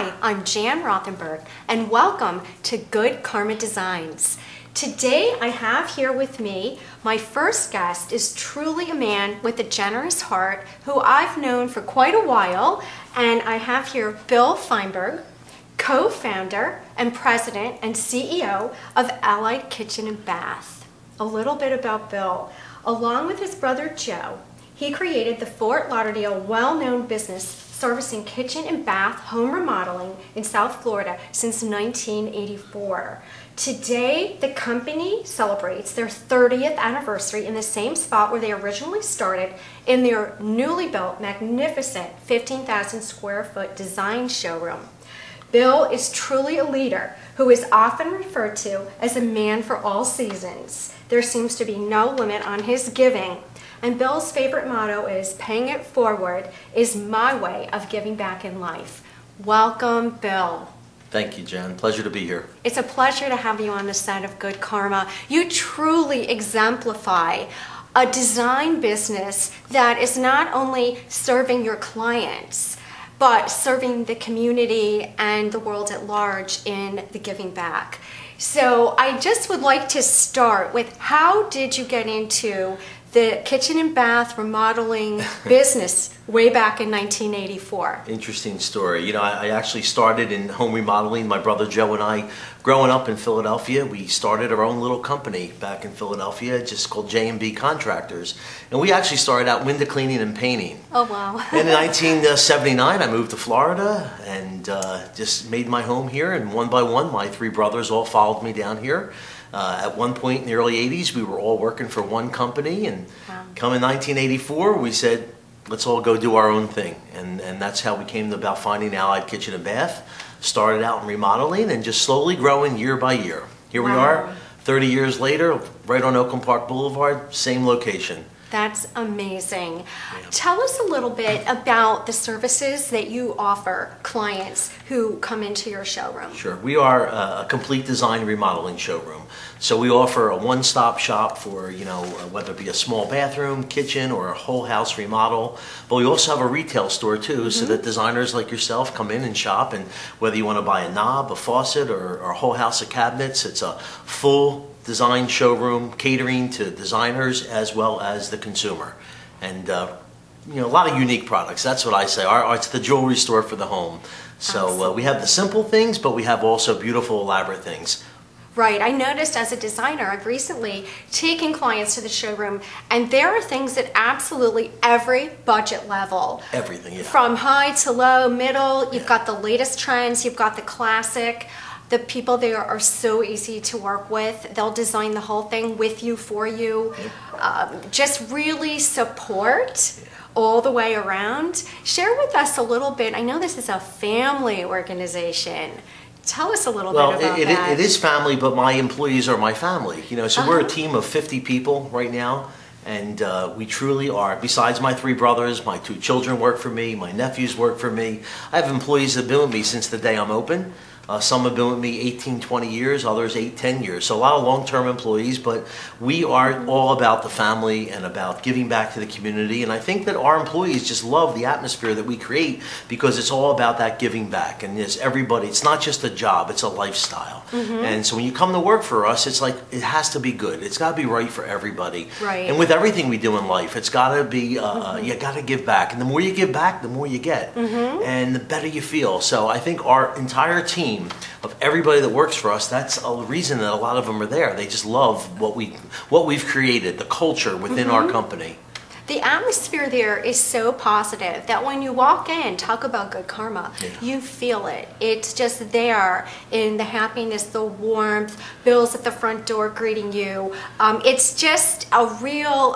Hi, I'm Jan Rothenberg, and welcome to Good Karma Designs. Today I have here with me, my first guest is truly a man with a generous heart who I've known for quite a while, and I have here Bill Feinberg, co-founder and president and CEO of Allied Kitchen and Bath. A little bit about Bill. Along with his brother Joe, he created the Fort Lauderdale well-known business servicing kitchen and bath home remodeling in South Florida since 1984. Today, the company celebrates their 30th anniversary in the same spot where they originally started, in their newly built, magnificent 15,000 square foot design showroom. Bill is truly a leader who is often referred to as a man for all seasons. There seems to be no limit on his giving. And Bill's favorite motto is, "Paying it forward is my way of giving back in life." Welcome, Bill. Thank you, Jen. Pleasure to be here. It's a pleasure to have you on the set of Good Karma. You truly exemplify a design business that is not only serving your clients, but serving the community and the world at large in the giving back. So I just would like to start with, how did you get into the kitchen and bath remodeling business way back in 1984? Interesting story. You know, I actually started in home remodeling. My brother Joe and I, growing up in Philadelphia, we started our own little company back in Philadelphia, just called J&B Contractors. And we actually started out window cleaning and painting. Oh, wow. And in 1979, I moved to Florida and just made my home here. And one by one, my three brothers all followed me down here. At one point in the early 80s, we were all working for one company, and come in 1984, we said, let's all go do our own thing. And that's how we came about finding Allied Kitchen and Bath. Started out in remodeling and just slowly growing year by year. Here we are, 30 years later, right on Oakland Park Boulevard, same location. That's amazing. Yeah. Tell us a little bit about the services that you offer clients who come into your showroom. Sure. We are a complete design remodeling showroom. So we offer a one-stop shop for, whether it be a small bathroom, kitchen, or a whole house remodel. But we also have a retail store too, so that designers like yourself come in and shop, and whether you want to buy a knob, a faucet, or a whole house of cabinets, it's a full design showroom catering to designers as well as the consumer. And a lot of unique products. That's what I say. It's the jewelry store for the home. So we have the simple things, but we have also beautiful, elaborate things. Right. I noticed as a designer, I've recently taken clients to the showroom, and there are things at absolutely every budget level. Everything, yeah. From high to low, middle, you've got the latest trends, you've got the classic. The people there are so easy to work with. They'll design the whole thing with you, for you. Just really support all the way around. Share with us a little bit. I know this is a family organization. Tell us a little bit about that. It is family, but my employees are my family. So we're a team of 50 people right now. And we truly are. Besides my three brothers, my two children work for me, my nephews work for me. I have employees that have been with me since the day I'm open. Some have been with me 18, 20 years, others 8, 10 years. So a lot of long-term employees, but we are all about the family and about giving back to the community. And I think that our employees just love the atmosphere that we create, because it's all about that giving back. And it's everybody, it's not just a job, it's a lifestyle. And so when you come to work for us, it's like, it has to be good. It's got to be right for everybody. Right. And with everything we do in life, it's got to be, you got to give back. And the more you give back, the more you get. And the better you feel. So I think our entire team of everybody that works for us, that's a reason that a lot of them are there. They just love what we've created, the culture within our company. The atmosphere there is so positive that when you walk in, talk about good karma, you feel it. It's just there in the happiness, the warmth, Bill's at the front door greeting you. It's just a real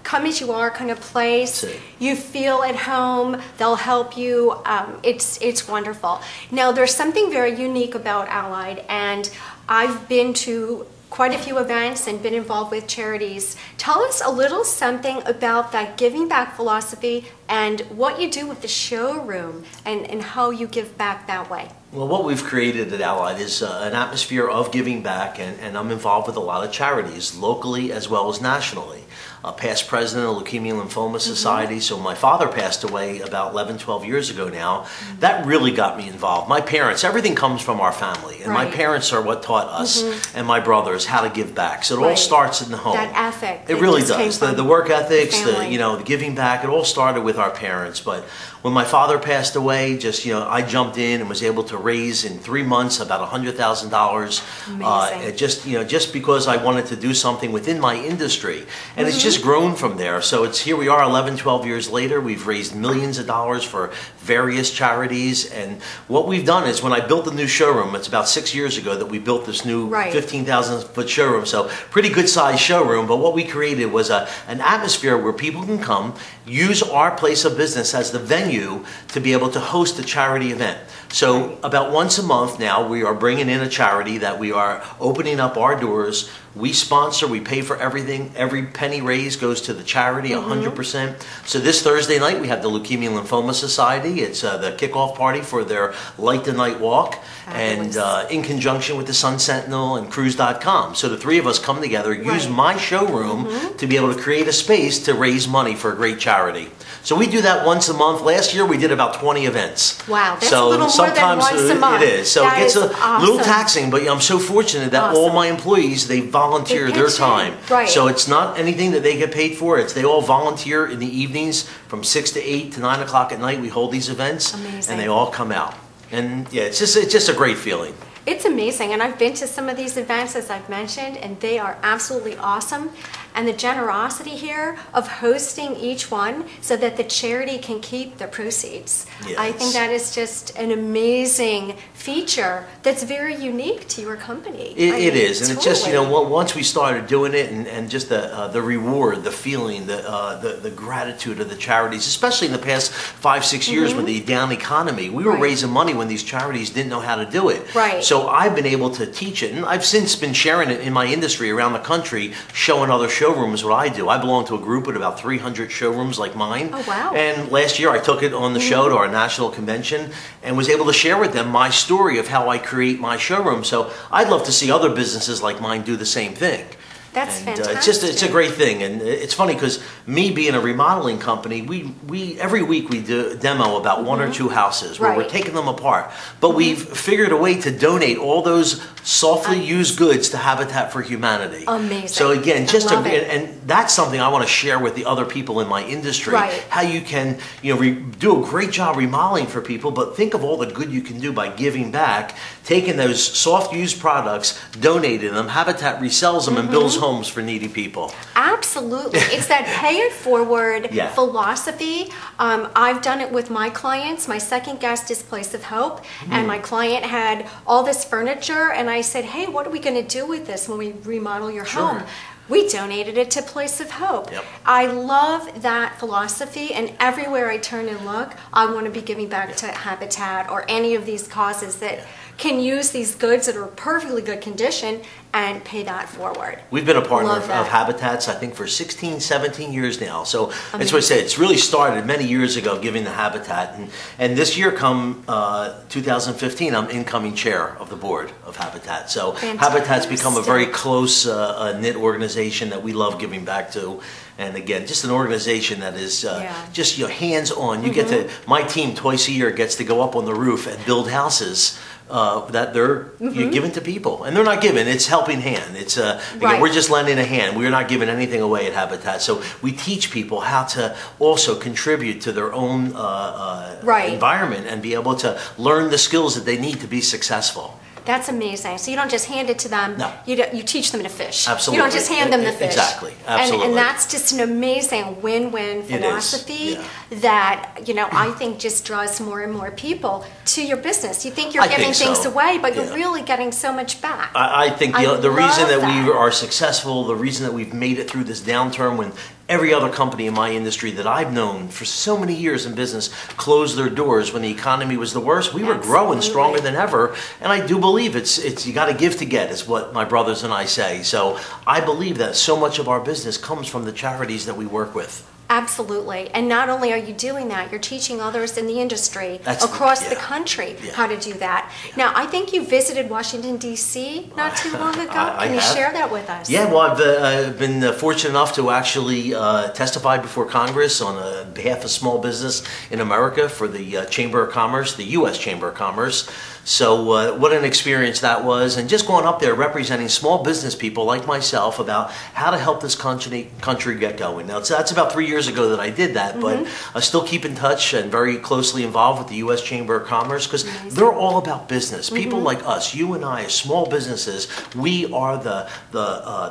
come as you are kind of place. You feel at home, they'll help you. It's wonderful. Now, there's something very unique about Allied, and I've been to quite a few events and been involved with charities. Tell us a little something about that giving back philosophy and what you do with the showroom and how you give back that way. Well, what we've created at Allied is an atmosphere of giving back, and I'm involved with a lot of charities, locally as well as nationally. past president of Leukemia and Lymphoma Society. So my father passed away about 11, 12 years ago now. That really got me involved. My parents, everything comes from our family. And my parents are what taught us and my brothers how to give back. So it all starts in the home. That ethic. It really does. The work ethics, the giving back, it all started with our parents. But when my father passed away, I jumped in and was able to raise in 3 months about $100,000. Just because I wanted to do something within my industry. And it's just grown from there. So here we are 11, 12 years later. We've raised millions of dollars for various charities. And what we've done is when I built the new showroom, it's about 6 years ago that we built this new 15,000 foot showroom. So pretty good sized showroom. But what we created was an atmosphere where people can come, use our place of business as the venue to be able to host a charity event. So about once a month now, we are bringing in a charity that we are opening up our doors. We sponsor, we pay for everything. Every penny raised goes to the charity, 100%. So this Thursday night, we have the Leukemia and Lymphoma Society. It's the kickoff party for their Light the Night Walk. And in conjunction with the Sun Sentinel and Cruise.com. So the three of us come together, use my showroom to be able to create a space to raise money for a great charity. So we do that once a month. Last year we did about 20 events. Wow, that's a little more than once a month. It is. So it gets a little taxing, but I'm so fortunate that all my employees, they volunteer their time. So it's not anything that they get paid for. They all volunteer in the evenings from 6 to 8 to 9 o'clock at night. We hold these events. And they all come out. And yeah, it's just a great feeling. It's amazing, and I've been to some of these events, as I've mentioned, and they are absolutely awesome. And the generosity here of hosting each one so that the charity can keep the proceeds. Yes. I think that is just an amazing feature that's very unique to your company. It is, and it's just, once we started doing it, and just the reward, the feeling, the gratitude of the charities, especially in the past 5, 6 years with the down economy, we were raising money when these charities didn't know how to do it. So I've been able to teach it, and I've since been sharing it in my industry around the country, showing other showrooms what I do. I belong to a group with about 300 showrooms like mine. Oh, wow. And last year I took it on the show to our national convention and was able to share with them my story of how I create my showroom. So I'd love to see other businesses like mine do the same thing. That's fantastic. It's a great thing, and it's funny because me being a remodeling company, we every week we do a demo about 1 or 2 houses where we're taking them apart. But we've figured a way to donate all those softly used goods to Habitat for Humanity. Amazing. So again, and that's something I want to share with the other people in my industry. How you can do a great job remodeling for people, but think of all the good you can do by giving back, taking those soft used products, donating them. Habitat resells them and builds homes for needy people. Absolutely. It's that pay it forward philosophy. I've done it with my clients. My second guest is Place of Hope, and my client had all this furniture, and I said, hey, what are we going to do with this when we remodel your home? We donated it to Place of Hope. I love that philosophy, and everywhere I turn and look, I want to be giving back to Habitat or any of these causes that can use these goods that are perfectly good condition and pay that forward. We've been a partner of Habitat's, I think, for 16, 17 years now. So that's what I said. It's really started many years ago, giving the Habitat. And this year, come 2015, I'm incoming chair of the board of Habitat. So Habitat's become a very close knit organization that we love giving back to. And again, just an organization that is just hands-on. You get to, my team twice a year gets to go up on the roof and build houses that they're giving to people. And they're not giving, it's helping hand. It's again, we're just lending a hand. We're not giving anything away at Habitat. So we teach people how to also contribute to their own environment and be able to learn the skills that they need to be successful. That's amazing. So you don't just hand it to them. No. You teach them to fish. Absolutely. You don't just hand them the fish. Exactly. Absolutely. And that's just an amazing win-win philosophy that, I think just draws more and more people to your business. You think you're giving things away, but you're really getting so much back. I think the reason that we are successful, the reason that we've made it through this downturn when every other company in my industry that I've known for so many years in business closed their doors when the economy was the worst. We were growing stronger than ever, and I do believe it's you got to give to get, is what my brothers and I say. So I believe that so much of our business comes from the charities that we work with. Absolutely. And not only are you doing that, you're teaching others in the industry across the country how to do that. Now, I think you visited Washington, D.C. not too long ago. Can you share that with us? Yeah, well, I've been fortunate enough to actually testify before Congress on behalf of small business in America for the Chamber of Commerce, the U.S. Chamber of Commerce. So what an experience that was, and just going up there representing small business people like myself about how to help this country get going. Now, that's about 3 years ago that I did that, but I still keep in touch and very closely involved with the U.S. Chamber of Commerce because they're all about business. People like us, you and I, as small businesses, we are the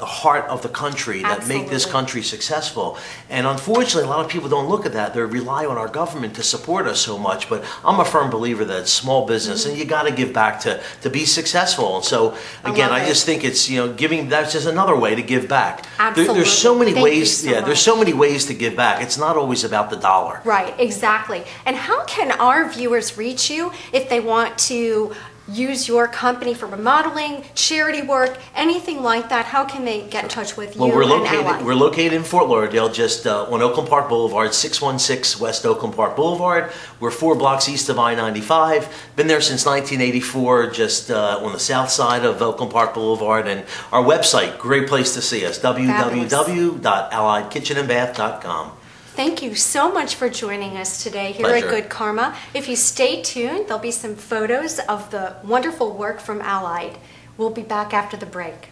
heart of the country that make this country successful. And unfortunately, a lot of people don't look at that. They rely on our government to support us so much, but I'm a firm believer that it's small business, and you got to give back to be successful. And so again, I just think it's, giving, that's just another way to give back. Absolutely. There's so many ways, there's so many ways to give back. It's not always about the dollar. Right, exactly. And how can our viewers reach you if they want to use your company for remodeling, charity work, anything like that? How can they get in touch with you? Well, we're located in Fort Lauderdale, just on Oakland Park Boulevard, 616 West Oakland Park Boulevard. We're 4 blocks east of I-95. Been there since 1984, just on the south side of Oakland Park Boulevard. And our website, great place to see us, www.alliedkitchenandbath.com. Thank you so much for joining us today here Pleasure. at Good Karma. If you stay tuned, there'll be some photos of the wonderful work from Allied. We'll be back after the break.